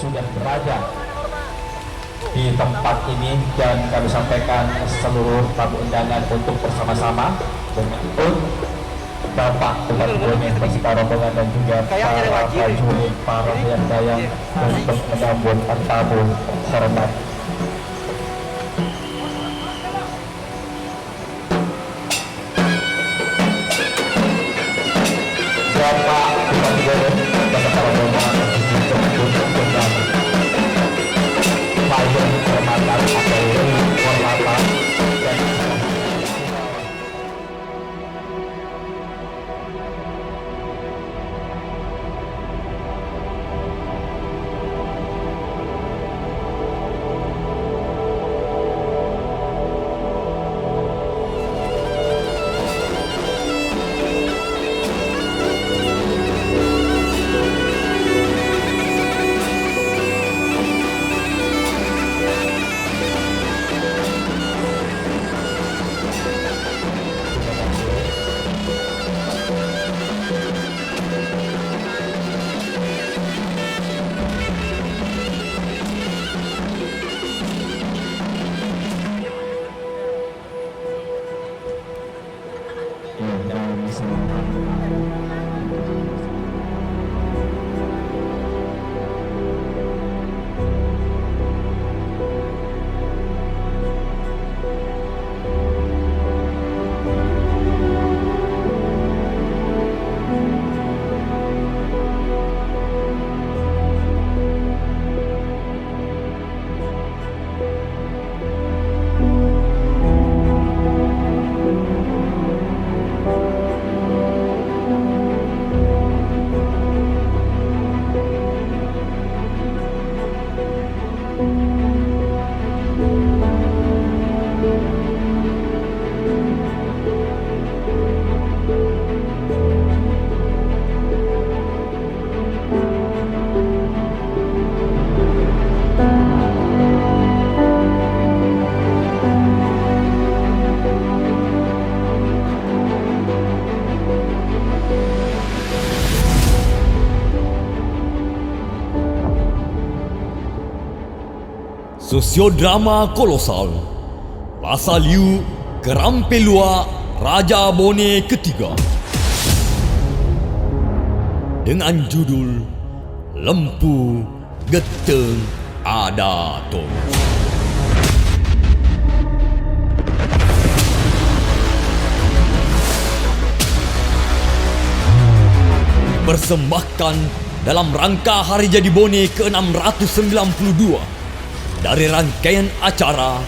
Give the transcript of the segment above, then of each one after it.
sudah berada di tempat ini, dan kami sampaikan seluruh tamu undangan untuk bersama-sama untuk Bapak Bupati Bone beserta rombongan dan juga para prajurit, para dayang-dayang untuk menyambut tamu hormat. Bapak Bupati Bone beserta rombongan untuk dengan payung hormatan atau hormatan dan Sosiodrama kolosal Rasa Liu Kerampelua Raja Bone ketiga dengan judul Lempu Geteng Adaton. Persembahkan dalam rangka Hari Jadi Bone ke-692 dari rangkaian acara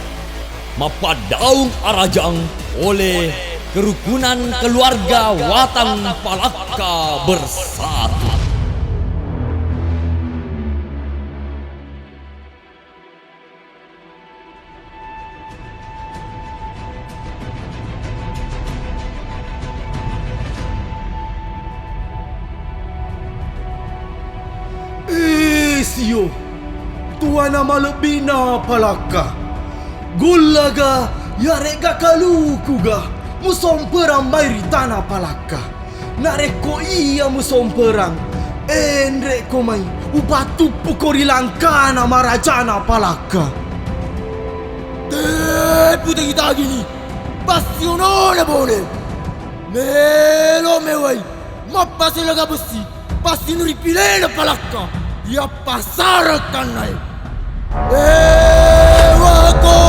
Mapadaung Arajang oleh Kerukunan Keluarga Watang Palaka Bersatu. Sio, tuana malebina palaka. Gulaga yarega kalukuga musomperang mairi tanah palaka. Nareko iya musomperang. Endre komai ubatu pukori langkana marajana palaka. Puta kita gini. Passionone bone. Melo mewai. Mapase laga besi. Pasti nuripilena palaka. Dia pasarkan naik. Ewako.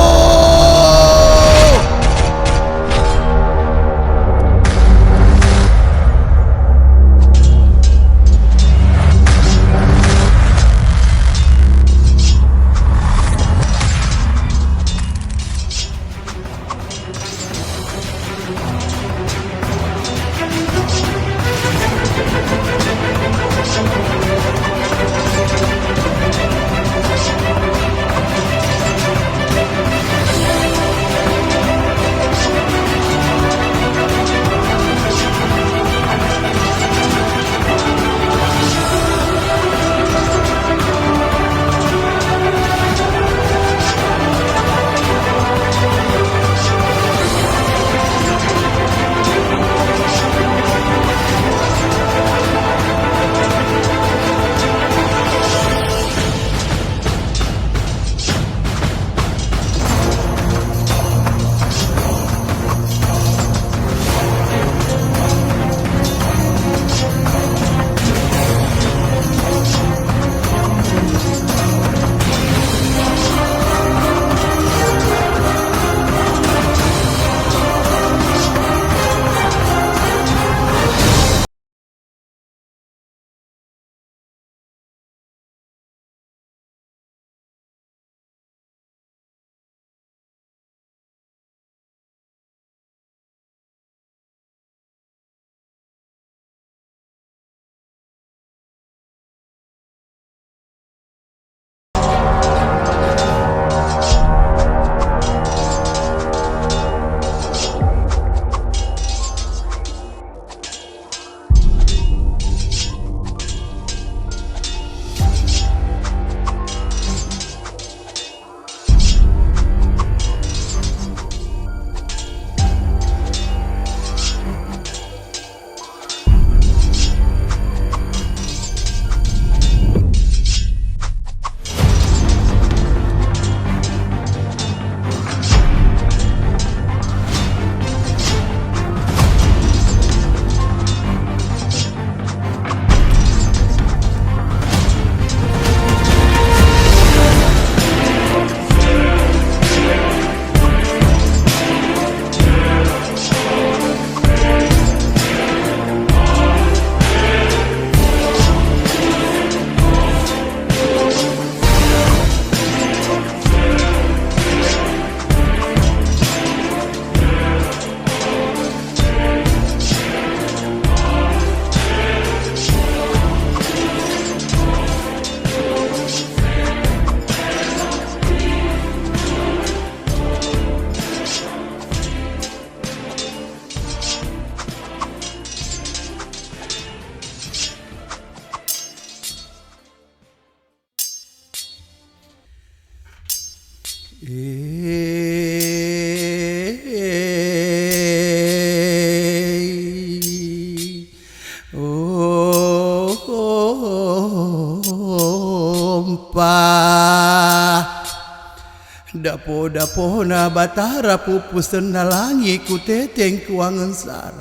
Dapo-dapona batara pupus tenalangi ku teteng kuangan sar.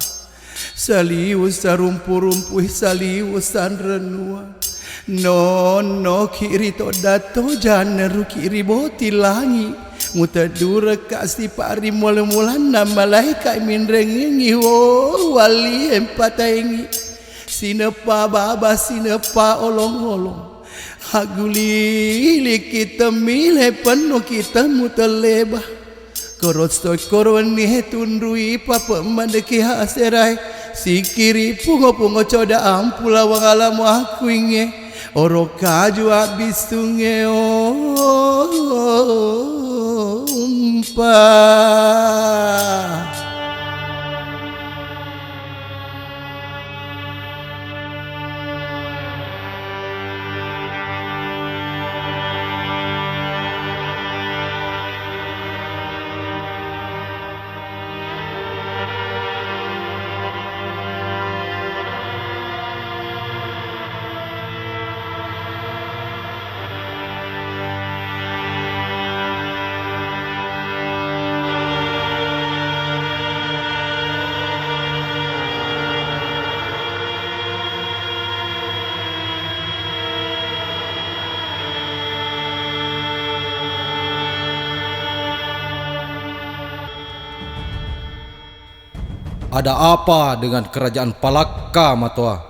Salius sarumpu-rumpuh salius san renua. No kiri to dato janeru kiri boti langi. Mutadura kasih pari mula-mulan malaikat minrengi wali empataingi. Sinepa baba sinepa olong-olong. Haguli kita milih penuh kita mutaleba. Korostoi koroni tundui papa mandeki haserai. Sikiri pungo coda ampula wangalamu aku inge. Oro kaju abis tunge Ada apa dengan kerajaan Palakka, Matoa?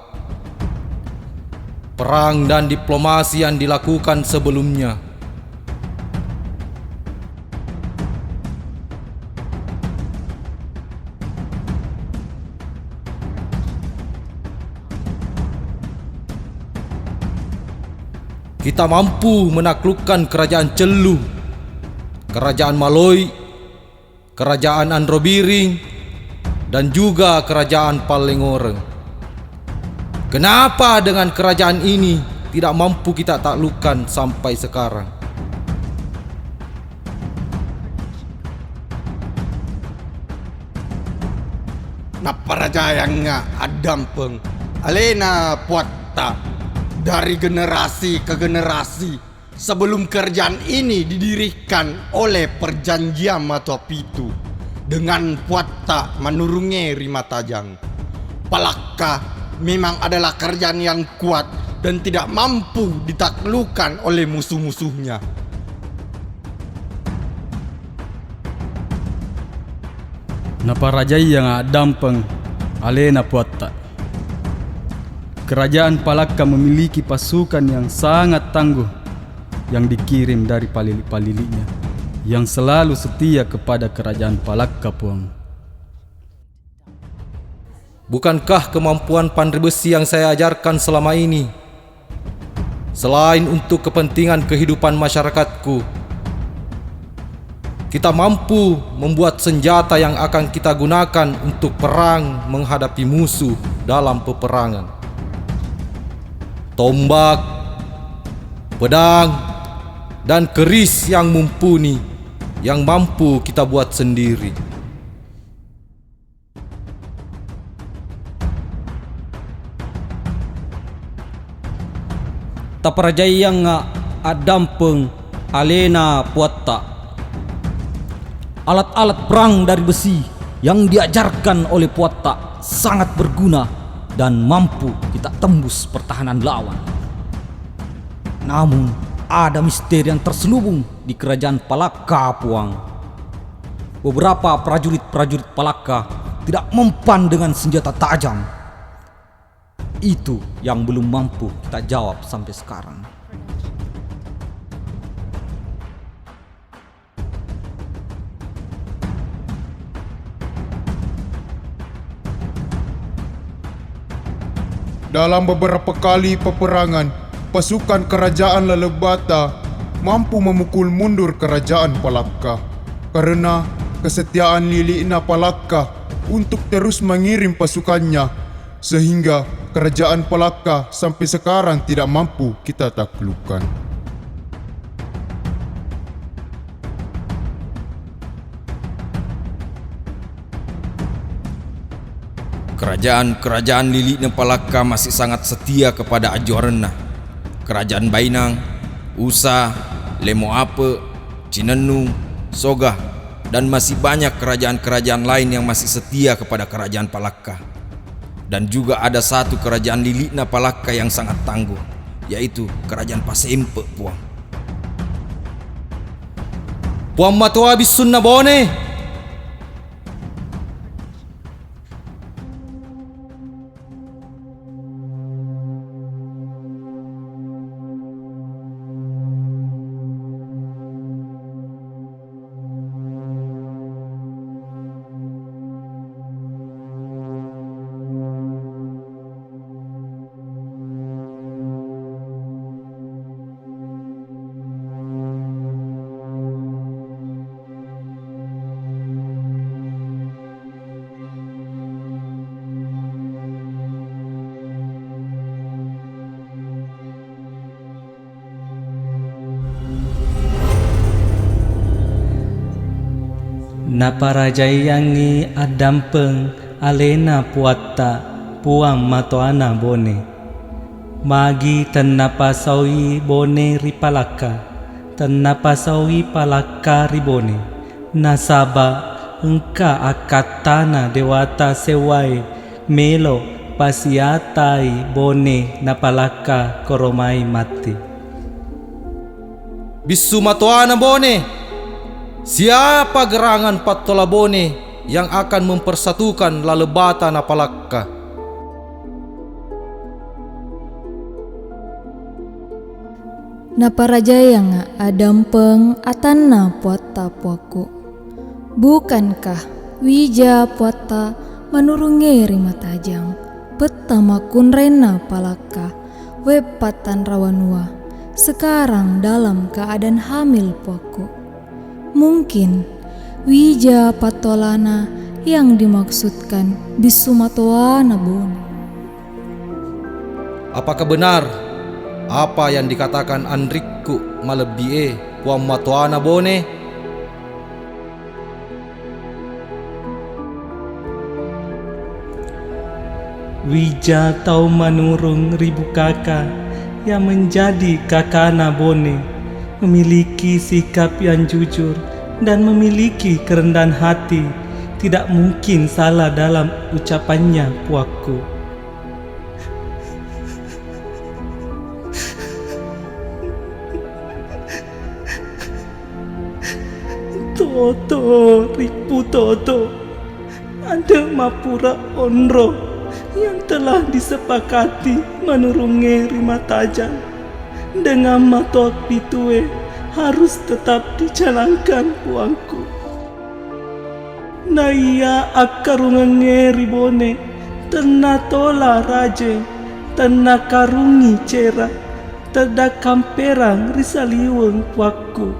Perang dan diplomasi yang dilakukan sebelumnya. Kita mampu menaklukkan kerajaan Celu, kerajaan Maloi, kerajaan Androbiring, dan juga kerajaan Palengoreng. Kenapa dengan kerajaan ini tidak mampu kita taklukkan sampai sekarang? Napa raja yang adampeng alena puatta dari generasi ke generasi sebelum kerajaan ini didirikan oleh perjanjian Matopitu dengan puatta manurunge Rimatajang. Palakka memang adalah kerajaan yang kuat dan tidak mampu ditaklukkan oleh musuh-musuhnya. Napa raja yang dampeng alena puatta. Kerajaan Palakka memiliki pasukan yang sangat tangguh yang dikirim dari palili-palilinya yang selalu setia kepada kerajaan Palakka, Puang. Bukankah kemampuan pandai besi yang saya ajarkan selama ini, selain untuk kepentingan kehidupan masyarakatku, kita mampu membuat senjata yang akan kita gunakan untuk perang menghadapi musuh dalam peperangan? Tombak, pedang, dan keris yang mumpuni yang mampu kita buat sendiri. Taparajai yang adampeng alena puatta. Alat-alat perang dari besi yang diajarkan oleh puatta sangat berguna dan mampu kita tembus pertahanan lawan. Namun ada misteri yang terselubung di kerajaan Palakka, Puang. Beberapa prajurit-prajurit Palakka tidak mempan dengan senjata tajam. Itu yang belum mampu kita jawab sampai sekarang. Dalam beberapa kali peperangan, pasukan kerajaan Lelebata mampu memukul mundur kerajaan Palakka karena kesetiaan Lilikna Palakka untuk terus mengirim pasukannya, sehingga kerajaan Palakka sampai sekarang tidak mampu kita taklukkan. Kerajaan-kerajaan Lilikna Palakka masih sangat setia kepada Ajorenah. Kerajaan Bainang, Usa, Lemoape, Cinenu, Soga, dan masih banyak kerajaan-kerajaan lain yang masih setia kepada kerajaan Palakka. Dan juga ada satu kerajaan Lilikna Palakka yang sangat tangguh, yaitu kerajaan Pasempe, Puang. Puang Matua Bisunna Bone. Naparajayangi adampeng alena puatta Puang Matoana Bone. Magi tenapasawi bone ripalaka, tenapasawi palaka ribone. Nasaba engka akatana dewata sewai melo pasiatai bone napalaka koromai mati. Bisu Matoana Bone. Siapa gerangan Patola Bone yang akan mempersatukan lalebata Napalakka? Naparajayanga adampeng atanna puatta puaku. Bukankah wija puatta manurungeri matajang petama kunrena Palakka wepatan rawanua sekarang dalam keadaan hamil puaku. Mungkin wija patolana yang dimaksudkan Bisu Matoana Bone. Apakah benar apa yang dikatakan Andriku Malebie Puang Matoana Bone? Wija tau manurung ribu kakak yang menjadi kakana Bone, memiliki sikap yang jujur dan memiliki kerendahan hati. Tidak mungkin salah dalam ucapannya, puaku. Toto, Ripu Toto, ada mapura onro yang telah disepakati menurungi Rimatajang dengan matok pitue harus tetap dijalankan, puangku. Naya akarungenge ribone tena tola raje tena karungi cera teda kamperang risaliweng, puangku.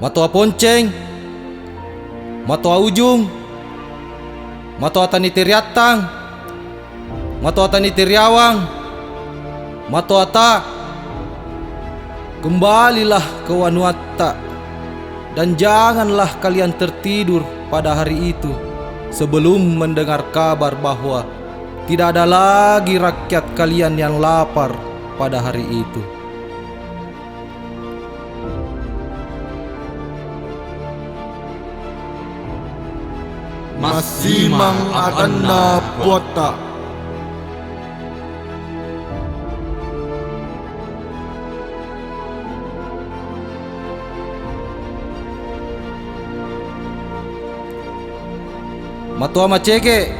Matoa Ponceng, Matoa Ujung, Matoa Tani Tiriatang, Matoa Tani Tiriawang, Matoa Ta. Kembalilah ke Wanuatta dan janganlah kalian tertidur pada hari itu sebelum mendengar kabar bahwa tidak ada lagi rakyat kalian yang lapar pada hari itu. Masimang atanna puatta. Matua Maceke,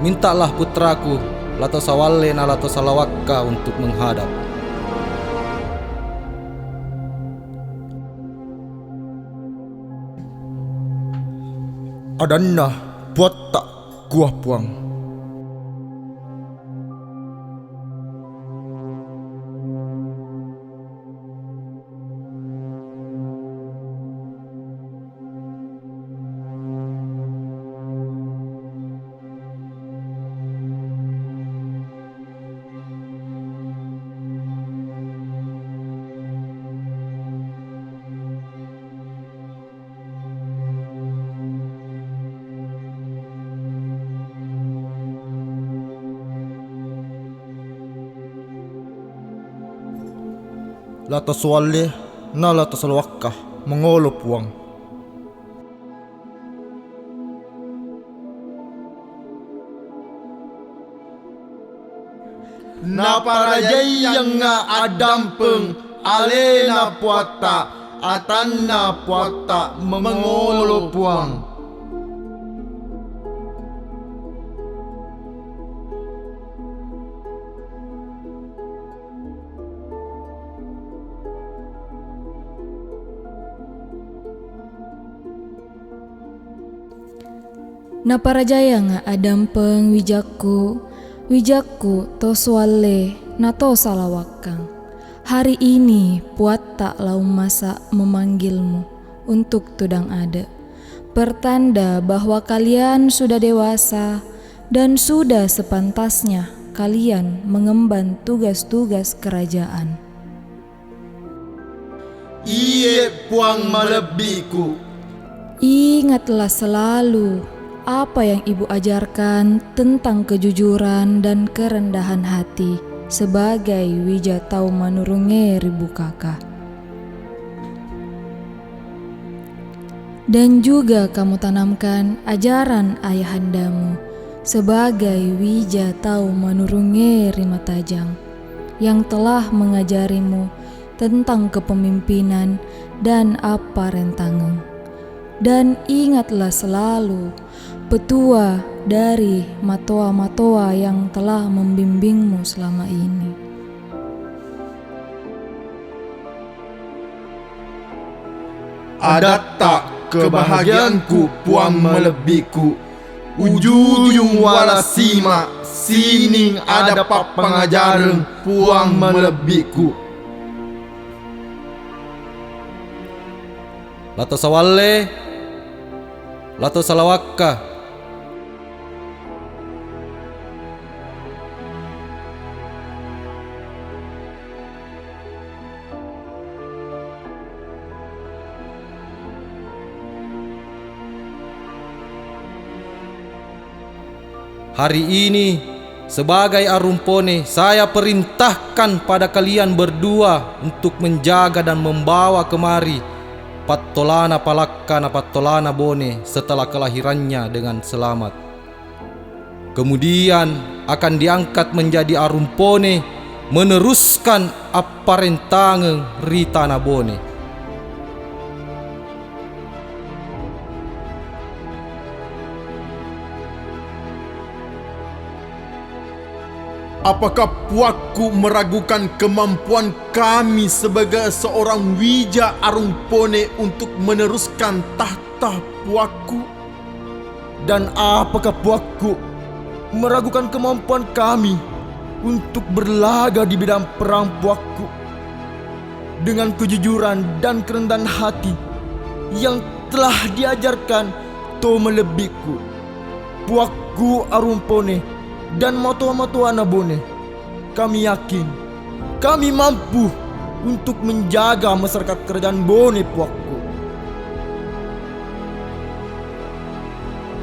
mintalah putraku Lato Sawalle na Lato Salawakka untuk menghadap. Adanna puatta kuah puang. Lato swaleh na lato salwakkah mengolo puang. Na parajayang nga adampeng alena puata atanna puata mengolo puang. Na parajaya nga adampeng wijakku to swale na to salawakang. Hari ini puat tak lau masa memanggilmu untuk tudang ada. Pertanda bahwa kalian sudah dewasa dan sudah sepantasnya kalian mengemban tugas-tugas kerajaan. Iye puang malebiku. Ingatlah selalu apa yang ibu ajarkan tentang kejujuran dan kerendahan hati sebagai wijatau manurunge ribu kakak. Dan juga kamu tanamkan ajaran ayahandamu sebagai wijatau manurunge rimatajang yang telah mengajarimu tentang kepemimpinan dan apa rentangan. Dan ingatlah selalu petua dari matoa-matoa yang telah membimbingmu selama ini. Ada tak kebahagiaanku puang melebiku. Ujung wala sima sining ada pak pengajaran puang melebiku. Lato sawale, lato salawakka. Hari ini sebagai arumpone saya perintahkan pada kalian berdua untuk menjaga dan membawa kemari Pattolana Palakka na Pattolana Bone setelah kelahirannya dengan selamat. Kemudian akan diangkat menjadi arumpone meneruskan apparentangen Ritana Bone. Apakah puakku meragukan kemampuan kami sebagai seorang wija arumpone untuk meneruskan tahta puakku? Dan apakah puakku meragukan kemampuan kami untuk berlaga di bidang perang puakku? Dengan kejujuran dan kerendahan hati yang telah diajarkan to melebiku, puakku arumpone dan matua-matua Nabone, kami yakin kami mampu untuk menjaga masyarakat kerajaan Bone puakku.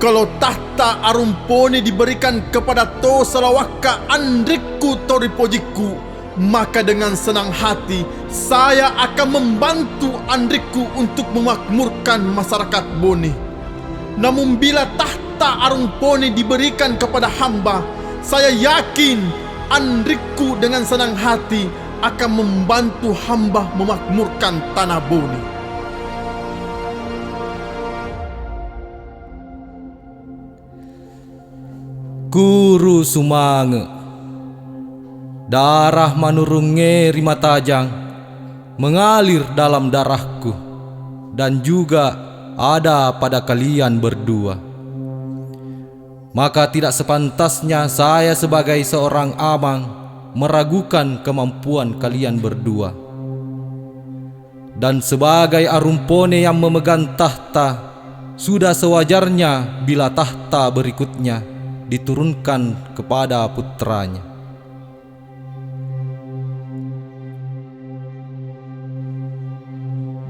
Kalau tahta arumpone diberikan kepada to salawakka andriku toripojiku, maka dengan senang hati saya akan membantu andriku untuk memakmurkan masyarakat Bone. Namun bila tahta arumpone diberikan kepada hamba, saya yakin andriku dengan senang hati akan membantu hamba memakmurkan tanah Bone. Guru Sumange, darah manurunge Rimatajang mengalir dalam darahku dan juga ada pada kalian berdua. Maka tidak sepantasnya saya sebagai seorang amang meragukan kemampuan kalian berdua. Dan sebagai arumpone yang memegang tahta, sudah sewajarnya bila tahta berikutnya diturunkan kepada putranya.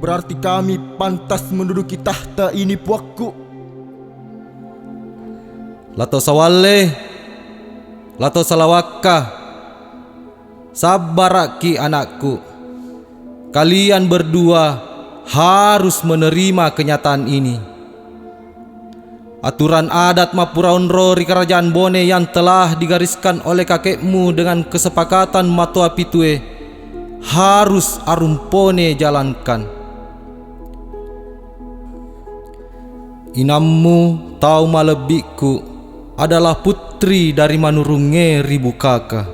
Berarti kami pantas menduduki tahta ini puakku. Lato sawale, lato salawakka, sabaraki anakku. kalian berdua harus menerima kenyataan ini. Aturan adat Mapuraunro di Kerajaan Bone yang telah digariskan oleh kakekmu dengan kesepakatan Matua Pitue harus Arumpone jalankan. Inammu Tau Malebiku adalah putri dari Manurunge Ribukaka.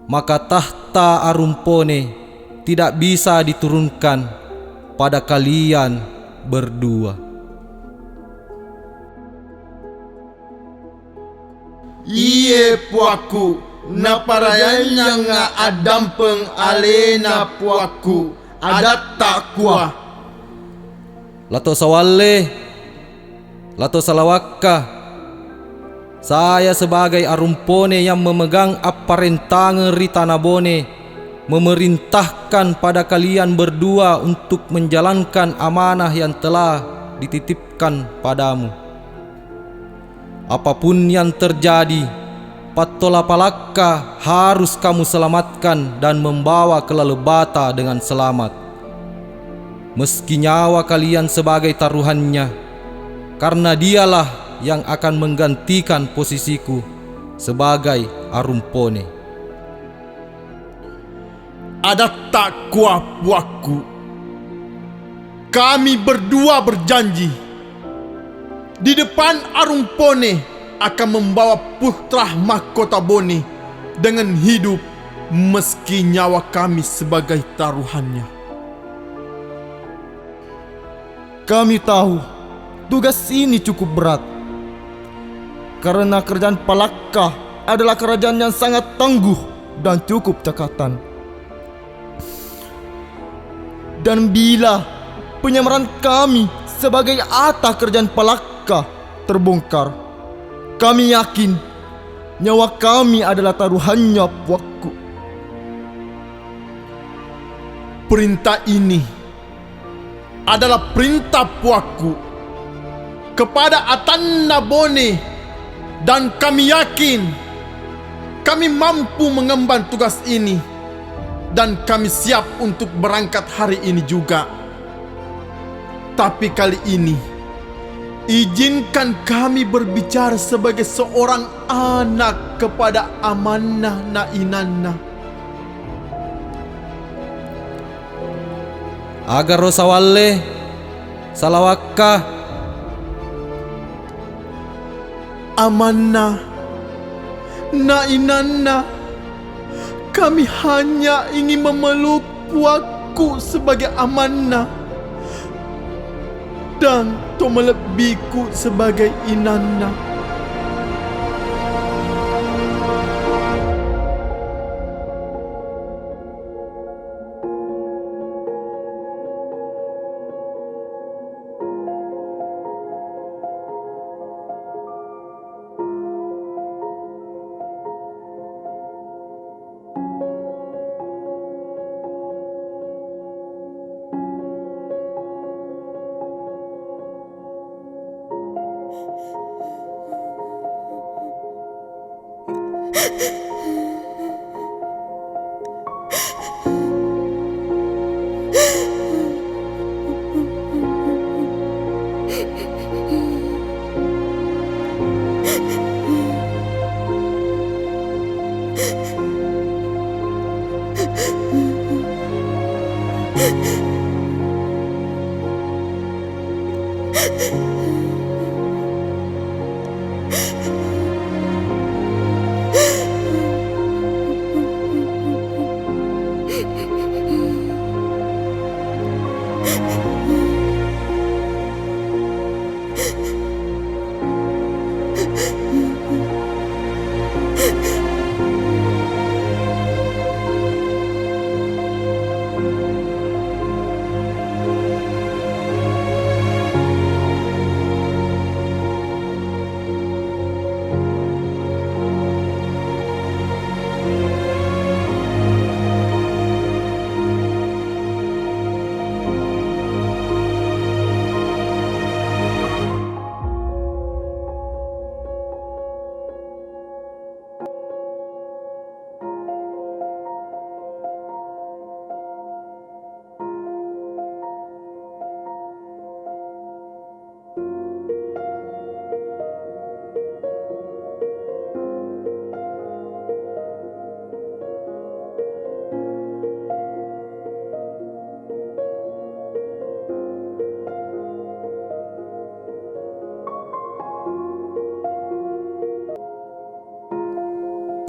Maka tahta Arumpone tidak bisa diturunkan pada kalian berdua. Iye puaku, na parayanya nga adampeng alena puaku, adat tak kuah. Lato Sawale, Lato Salawaka, saya sebagai Arumpone yang memegang aparentangan di Tanah Bone memerintahkan pada kalian berdua untuk menjalankan amanah yang telah dititipkan padamu. Apapun yang terjadi, Patola Palakka harus kamu selamatkan dan membawa ke Lalebata dengan selamat. Meski nyawa kalian sebagai taruhannya, karena dialah yang akan menggantikan posisiku sebagai Arumpone. Ada tak kuah puaku. Kami berdua berjanji di depan Arumpone akan membawa putra mahkota Bone dengan hidup meski nyawa kami sebagai taruhannya. Kami tahu tugas ini cukup berat, karena kerajaan Palakka adalah kerajaan yang sangat tangguh dan cukup cekatan. Dan bila penyamaran kami sebagai atah kerajaan Palakka terbongkar, kami yakin nyawa kami adalah taruhannya puaku. Perintah ini adalah perintah puaku kepada Atanna Bone, dan kami yakin kami mampu mengemban tugas ini, dan kami siap untuk berangkat hari ini juga. Tapi kali ini, izinkan kami berbicara sebagai seorang anak kepada amanah Nainanna. Agar Rosawale, Salawaka, amanah Nainanna, kami hanya ingin memeluk puaku sebagai amanah dan Tomelebiku sebagai inanna.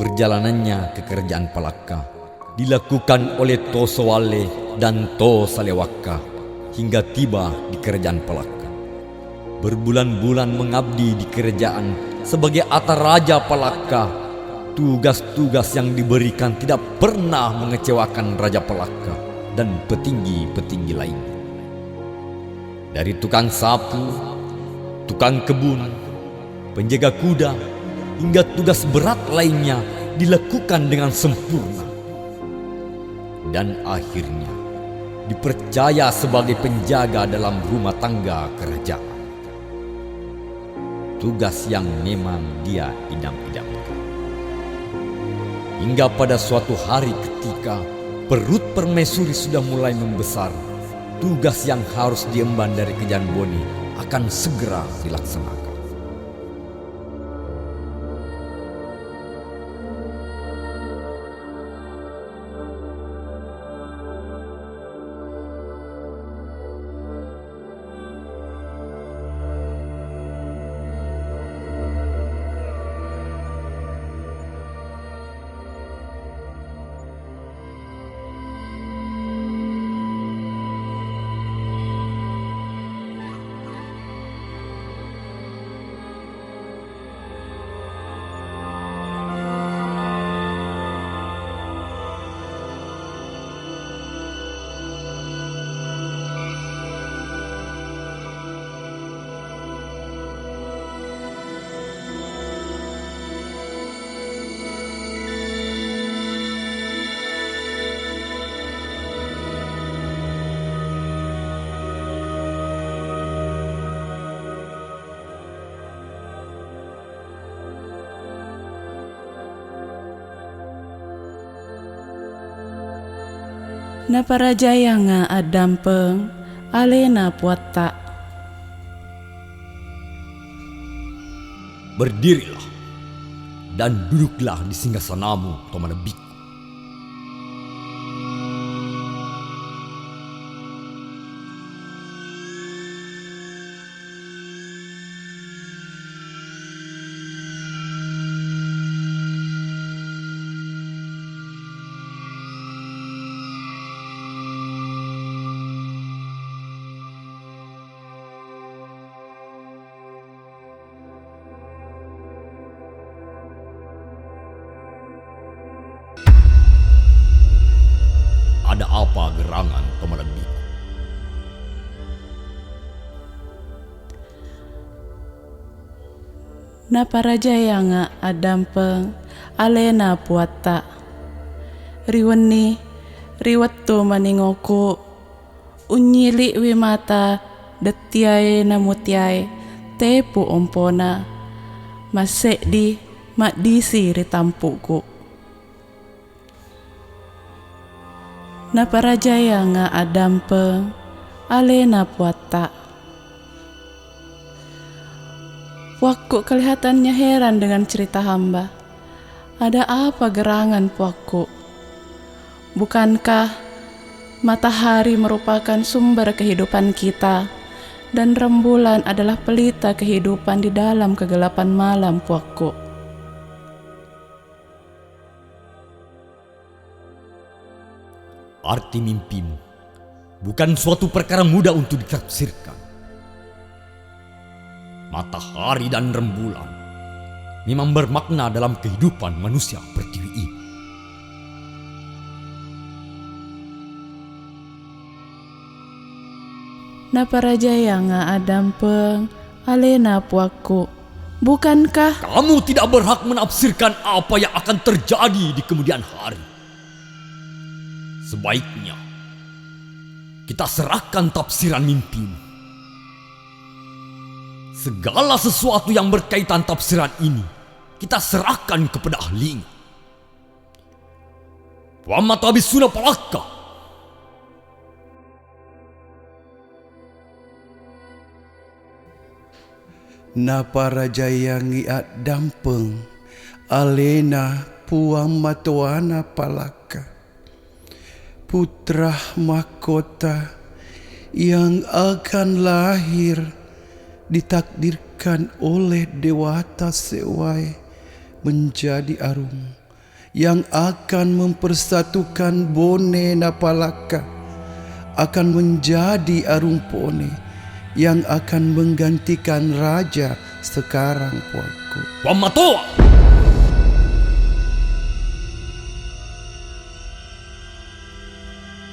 Perjalanannya ke kerajaan Palakka dilakukan oleh Tosowale dan Tosalewaka hingga tiba di kerajaan Palakka. Berbulan-bulan mengabdi di kerajaan sebagai Ataraja Palakka. Tugas-tugas yang diberikan tidak pernah mengecewakan Raja Palakka dan petinggi-petinggi lainnya. Dari tukang sapu, tukang kebun, penjaga kuda, hingga tugas berat lainnya dilakukan dengan sempurna. Dan akhirnya dipercaya sebagai penjaga dalam rumah tangga kerajaan. Tugas yang memang dia idam-idamkan. Hingga pada suatu hari ketika perut permaisuri sudah mulai membesar, tugas yang harus diemban dari Kerajaan Bone akan segera dilaksanakan. Na parajaya nga adampeng alena puata. Berdirilah dan duduklah di singgasanamu, Tomanabik. Ada apa gerangan, Tomanabik? Na parajaya nga adampeng alena puata. Riwani riwatto maningoku unyili wimata detiae namutiae tepu ompona masedi makdisi ritampuku. Na parajaya nga adampeng alena puata. Puakku kelihatannya heran dengan cerita hamba. Ada apa gerangan puakku? Bukankah matahari merupakan sumber kehidupan kita dan rembulan adalah pelita kehidupan di dalam kegelapan malam, puakku? Arti mimpimu bukan suatu perkara mudah untuk ditafsirkan. Matahari dan rembulan memang bermakna dalam kehidupan manusia pertiwi ini. Na parajaya nga adampeng alena puakku. Bukankah kamu tidak berhak menafsirkan apa yang akan terjadi di kemudian hari? Sebaiknya kita serahkan tafsiran mimpimu. Segala sesuatu yang berkaitan tafsiran ini kita serahkan kepada ahlinya. Wamatabisuna Palakka. Na parajaya ngiat dampeng alena puang matuana Palakka. Putra mahkota yang akan lahir ditakdirkan oleh Dewata Sewai menjadi arum yang akan mempersatukan Bone Napalaka akan menjadi Arumpone yang akan menggantikan raja sekarang, puakku. Wamato!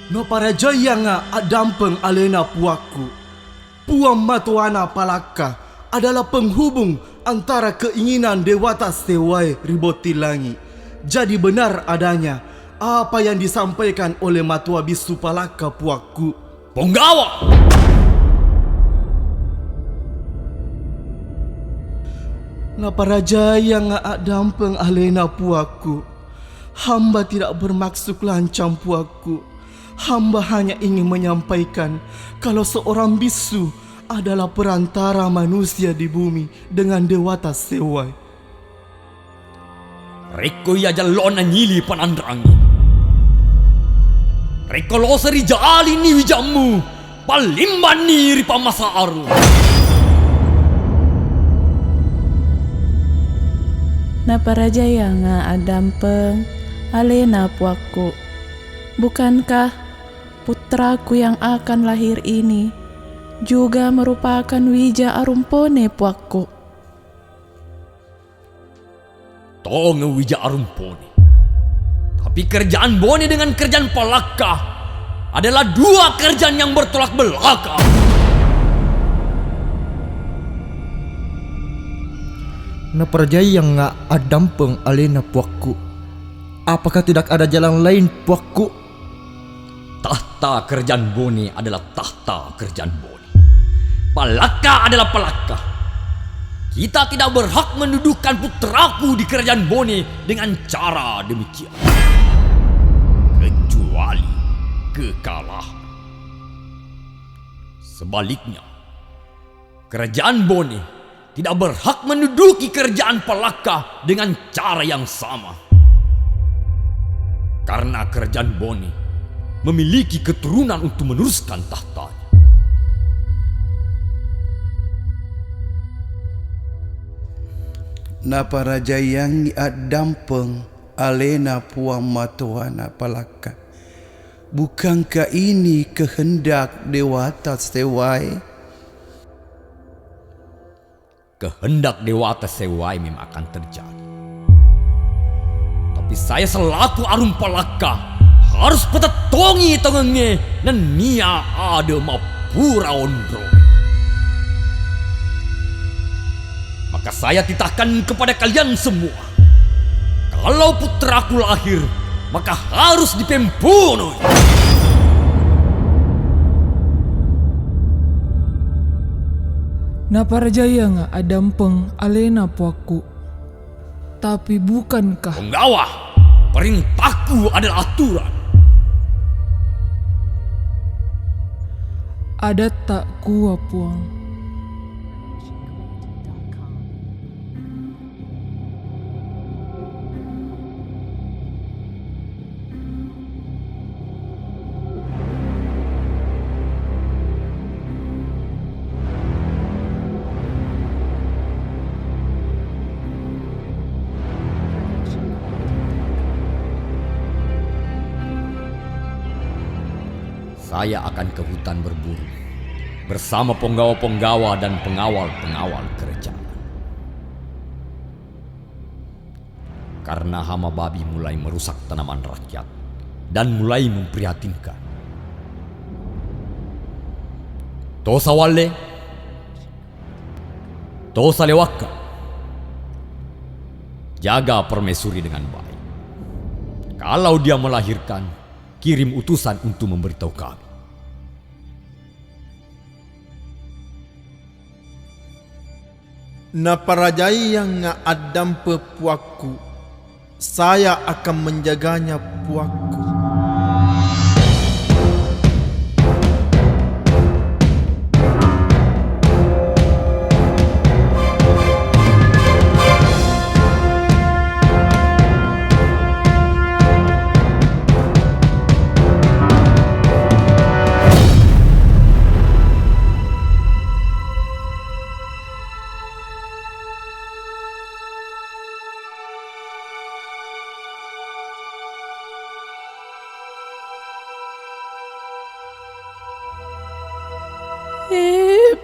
No para jaya nga adampeng alena puakku. Puang Matuana Palaka adalah penghubung antara keinginan Dewata Sewai Riboti Langi. Jadi benar adanya apa yang disampaikan oleh Matua Bisu Palaka puakku. Punggawa! Na para jaya nga adampeng alena puakku. Hamba tidak bermaksud lancang puakku. Hamba hanya ingin menyampaikan kalau seorang bisu adalah perantara manusia di bumi dengan Dewata Sewai. Reko ya jalona nyili panandrangi. Reko lo seri jali ni wijamu palimban ni ripa masa aru. Na para jaya nga adampeng alena puakku. Bukankah putraku yang akan lahir ini juga merupakan Wija Arumpone puakku? Tonge Wija Arumpone. Tapi kerjaan Bone dengan kerjaan Palaka adalah dua kerjaan yang bertolak belakang. Na perjaya nga adampeng alena puakku. Apakah tidak ada jalan lain puakku? Tahta kerjaan Bone adalah tahta kerjaan Bone. Palaka adalah Palaka. Kita tidak berhak mendudukan putraku di kerajaan Bone dengan cara demikian. Kecuali kekalahan. Sebaliknya, kerajaan Bone tidak berhak menduduki kerajaan Palaka dengan cara yang sama. Karena kerajaan Bone memiliki keturunan untuk meneruskan tahtanya. Na para jayang adampeng alena Puang Matuana Palaka. Bukankah ini kehendak Dewata Sewai? Kehendak Dewata Sewai memang akan terjadi. Tapi saya selaku Arum Palaka harus petatongi tengenge dan nia ada mapura ondro. Maka saya titahkan kepada kalian semua, kalau putraku lahir, maka harus dipembunuh. Na para jaya nga adampeng alena puakku. Tapi bukankah Penggawa, perintahku adalah aturan. ada tak kuah puang? Saya akan ke hutan berburu bersama penggawa-penggawa dan pengawal-pengawal kerajaan. Karena hama babi mulai merusak tanaman rakyat dan mulai memprihatinkan. Tosa wale, tosa lewaka. Jaga permaisuri dengan baik. Kalau dia melahirkan, kirim utusan untuk memberitahu kami. Na parajai yang ngadam puakku, saya akan menjaganya puakku.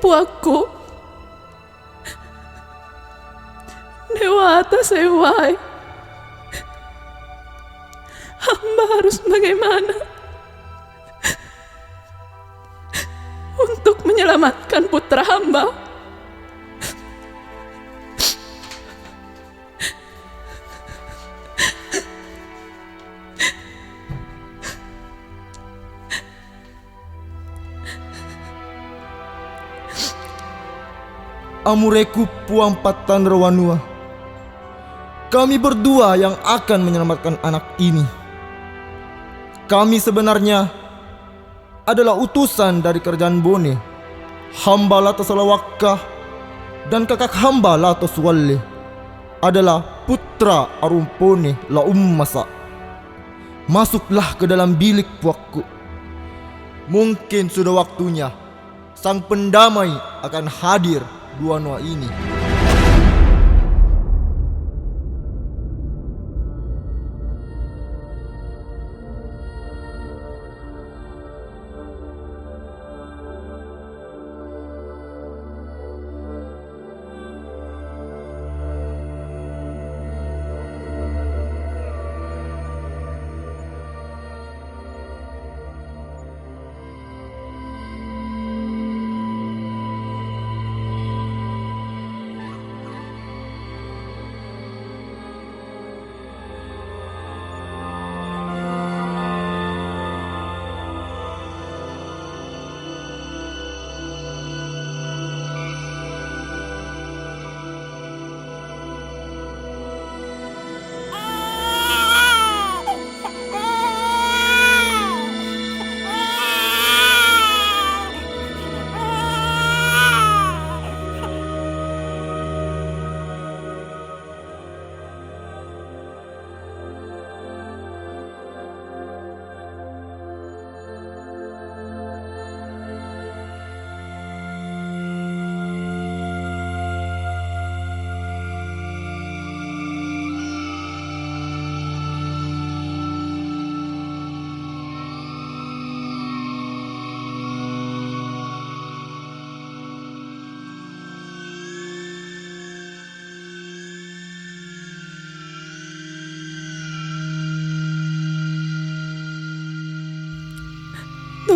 Puakku, Dewata Sewai, hamba harus bagaimana untuk menyelamatkan putra hamba? Amureku Puang Patan Rawanua, kami berdua yang akan menyelamatkan anak ini. Kami sebenarnya adalah utusan dari kerajaan Bone. Hamba Lato Salawakah dan kakak hamba Lato Suwalle adalah putra Arumpone Laummasa. Masuklah ke dalam bilik puakku. Mungkin sudah waktunya sang pendamai akan hadir dua noa ini.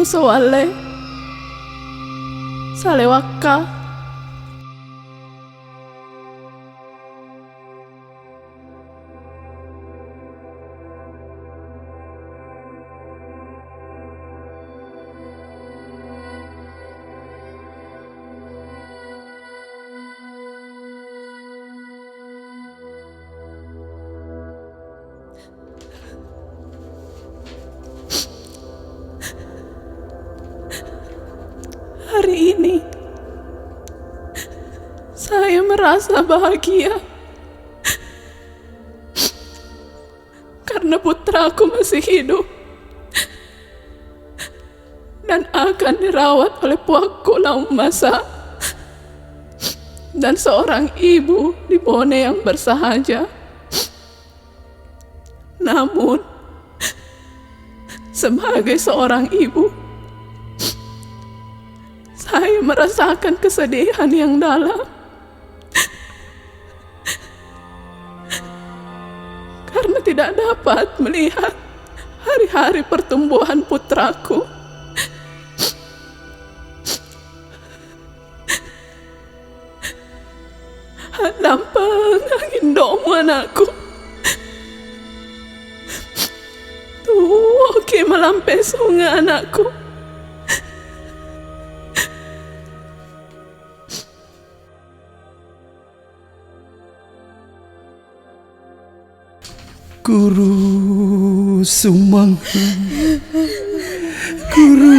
Sawale Salewaka, hari ini saya merasa bahagia karena putraku masih hidup dan akan dirawat oleh puakku Laummasa dan seorang ibu di Bone yang bersahaja. Namun sebagai seorang ibu, saya merasakan kesedihan yang dalam karena tidak dapat melihat hari-hari pertumbuhan putraku. Dampeng angin domu anakku, tuh oke melampai sungai anakku. Guru Sumangga, Guru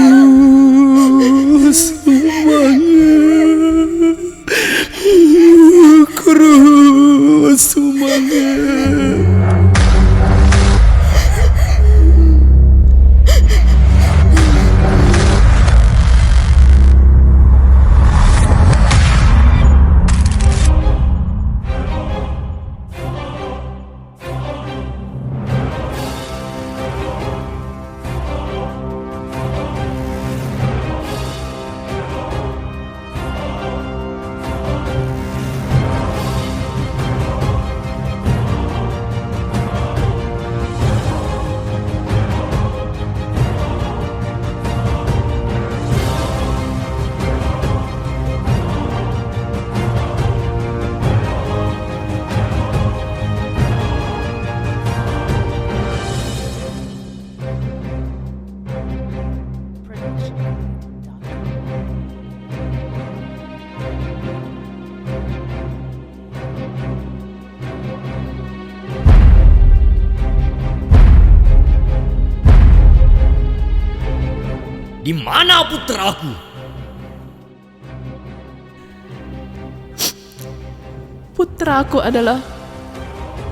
Sumangga, Guru Sumangga. Di mana putraku? Putraku adalah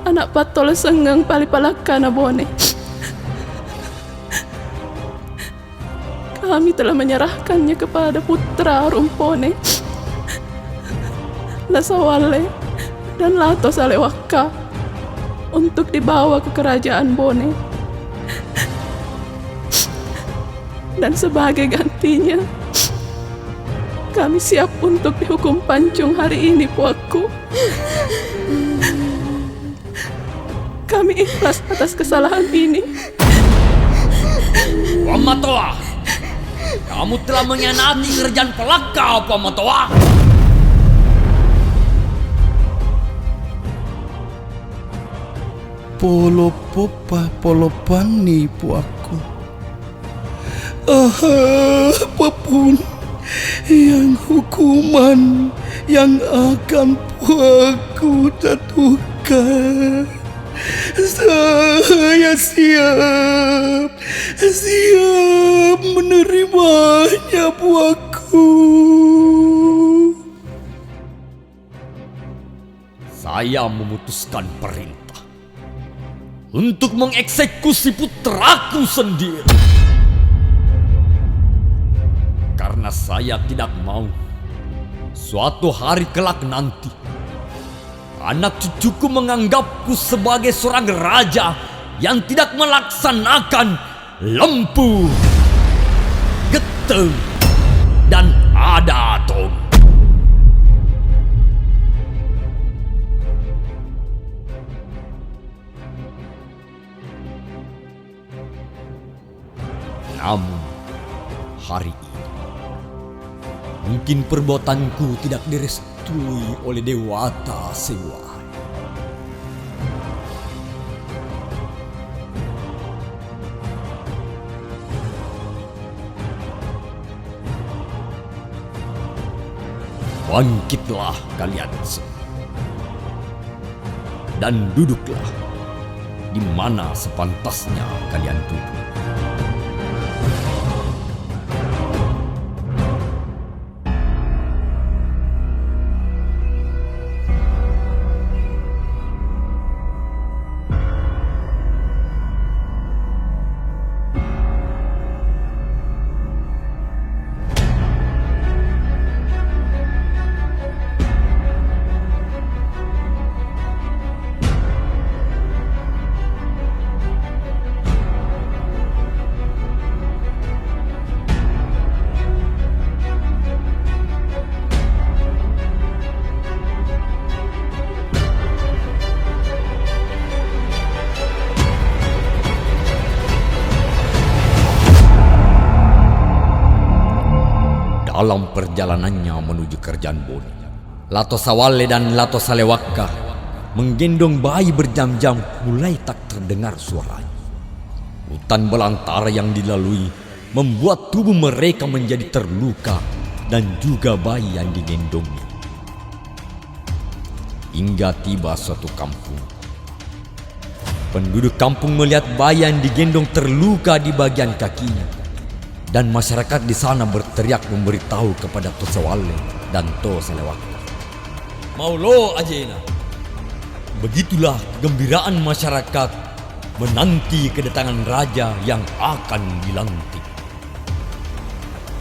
anak patol sengang palipalaka Nabone. Kami telah menyerahkannya kepada putra Rumpone, Lasawale, dan Lato Salewaka untuk dibawa ke kerajaan Bone. Dan sebagai gantinya, kami siap untuk dihukum pancung hari ini, puaku. Kami ikhlas atas kesalahan ini. Pamatoa, kamu telah mengkhianati kerajaan Palaka, Pamatoa. Polo popa polo pani puaku. Apapun yang hukuman yang akan puaku jatuhkan, saya siap menerimanya, puaku. Saya memutuskan perintah untuk mengeksekusi putraku sendiri. Karena saya tidak mau suatu hari kelak nanti anak cucuku menganggapku sebagai seorang raja yang tidak melaksanakan lempu, geteng, dan adatong. Namun hari ini mungkin perbuatanku tidak direstui oleh Dewata Sewai. Bangkitlah kalian semua dan duduklah di mana sepantasnya kalian duduk. Dalam perjalanannya menuju kerajaan Bone, Lato Sawale dan Lato Salewaka menggendong bayi berjam-jam mulai tak terdengar suaranya. Hutan belantara yang dilalui membuat tubuh mereka menjadi terluka dan juga bayi yang digendongnya. Hingga tiba suatu kampung. Penduduk kampung melihat bayi yang digendong terluka di bagian kakinya. Dan masyarakat di sana berteriak memberitahu kepada To Sawale dan To Salewaka. Maulo Ajena. Begitulah kegembiraan masyarakat menanti kedatangan raja yang akan dilantik.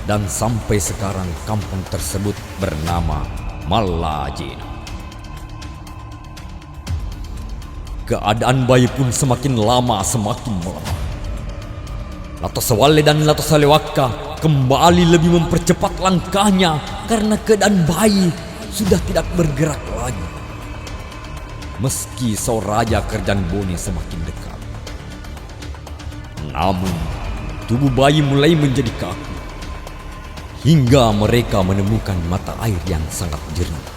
Dan sampai sekarang kampung tersebut bernama Malajena. Keadaan bayi pun semakin lama semakin melemah. Lato Sawale dan Lato Salewaka kembali lebih mempercepat langkahnya karena keadaan bayi sudah tidak bergerak lagi. Meski sang raja kerajaan Bone semakin dekat, namun tubuh bayi mulai menjadi kaku hingga mereka menemukan mata air yang sangat jernih.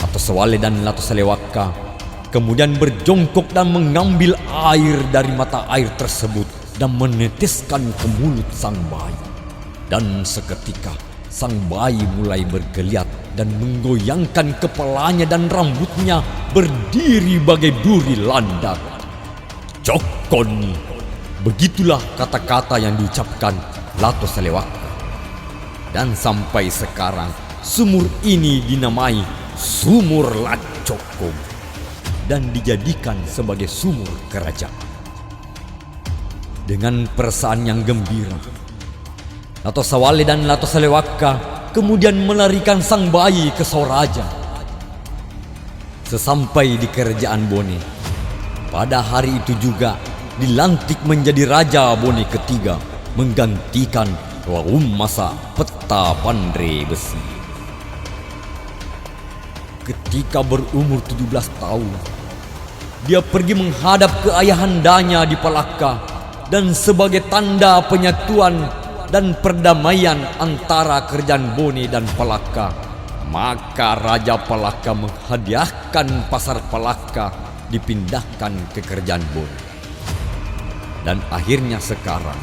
Lato Sawale dan Lato Salewaka kemudian berjongkok dan mengambil air dari mata air tersebut dan meneteskan ke mulut sang bayi. Dan seketika sang bayi mulai bergeliat dan menggoyangkan kepalanya dan rambutnya berdiri bagai duri landak. Cokon, begitulah kata-kata yang diucapkan Lato Salewaka. Dan sampai sekarang sumur ini dinamai Sumur Lacokong dan dijadikan sebagai sumur kerajaan. Dengan perasaan yang gembira, Lato Sawale dan Lato Salewaka kemudian melarikan sang bayi ke Soraja. Sesampai di kerajaan Bone, pada hari itu juga dilantik menjadi Raja Bone ketiga, menggantikan Laumasa Peta Pandre Besi. Ketika berumur 17 tahun, dia pergi menghadap ke ayahandanya di Palaka, dan sebagai tanda penyatuan dan perdamaian antara kerajaan Bone dan Palaka, maka Raja Palaka menghadiahkan pasar Palaka dipindahkan ke kerajaan Bone. Dan akhirnya sekarang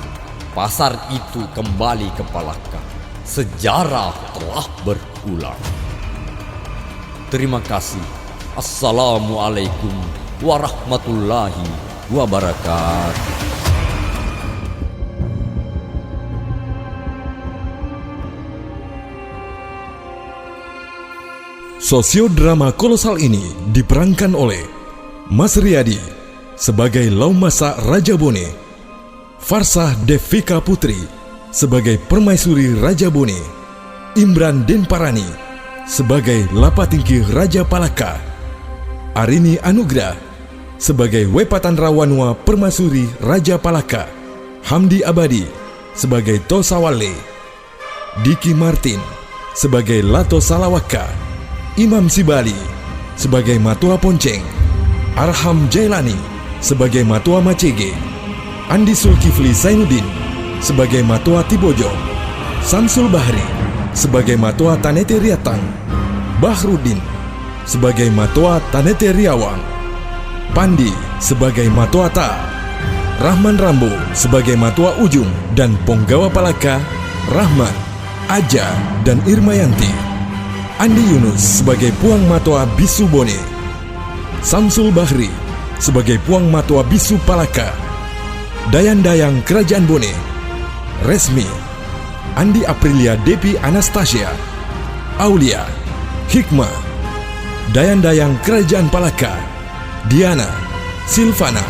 pasar itu kembali ke Palaka. Sejarah telah berulang. Terima kasih. Assalamualaikum warahmatullahi wabarakatuh. Sosiodrama kolosal ini diperankan oleh Mas Riyadi sebagai Laumasa Raja Bone, Farsah Devika Putri sebagai Permaisuri Raja Bone, Imran Denparani sebagai Lapatingki Raja Palaka, Arini Anugrah sebagai Wepatan Rawanua Permaisuri Raja Palaka, Hamdi Abadi sebagai Tosawale, Diki Martin sebagai Lato Salawaka, Imam Sibali sebagai Matua Ponceng, Arham Jailani sebagai Matua Macege, Andi Sulkifli Zainuddin sebagai Matua Tibojo, Samsul Bahri sebagai Matua Tanete Riatang, Bahrudin sebagai Matua Tanete Riawang, Pandi sebagai Matua Ta, Rahman Rambo sebagai Matua Ujung, dan Ponggawa Palaka Rahman, Aja, dan Irmayanti. Andi Yunus sebagai Puang Matua Bisu Bone, Samsul Bahri sebagai Puang Matua Bisu Palaka, Dayang-Dayang Kerajaan Bone, Resmi, Andi Aprilia Depi Anastasia, Aulia, Hikmah, Dayang-Dayang Kerajaan Palaka, Diana, Silvana,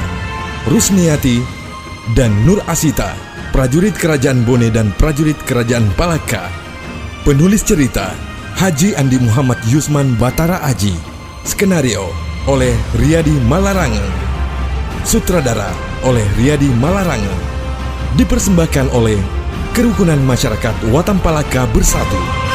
Rusniati, dan Nur Asita, prajurit Kerajaan Bone dan prajurit Kerajaan Palaka. Penulis cerita Haji Andi Muhammad Yusman Batara Aji. Skenario oleh Riyadi Malarangen. Sutradara oleh Riyadi Malarangen. Dipersembahkan oleh Kerukunan Masyarakat Watan Palaka Bersatu.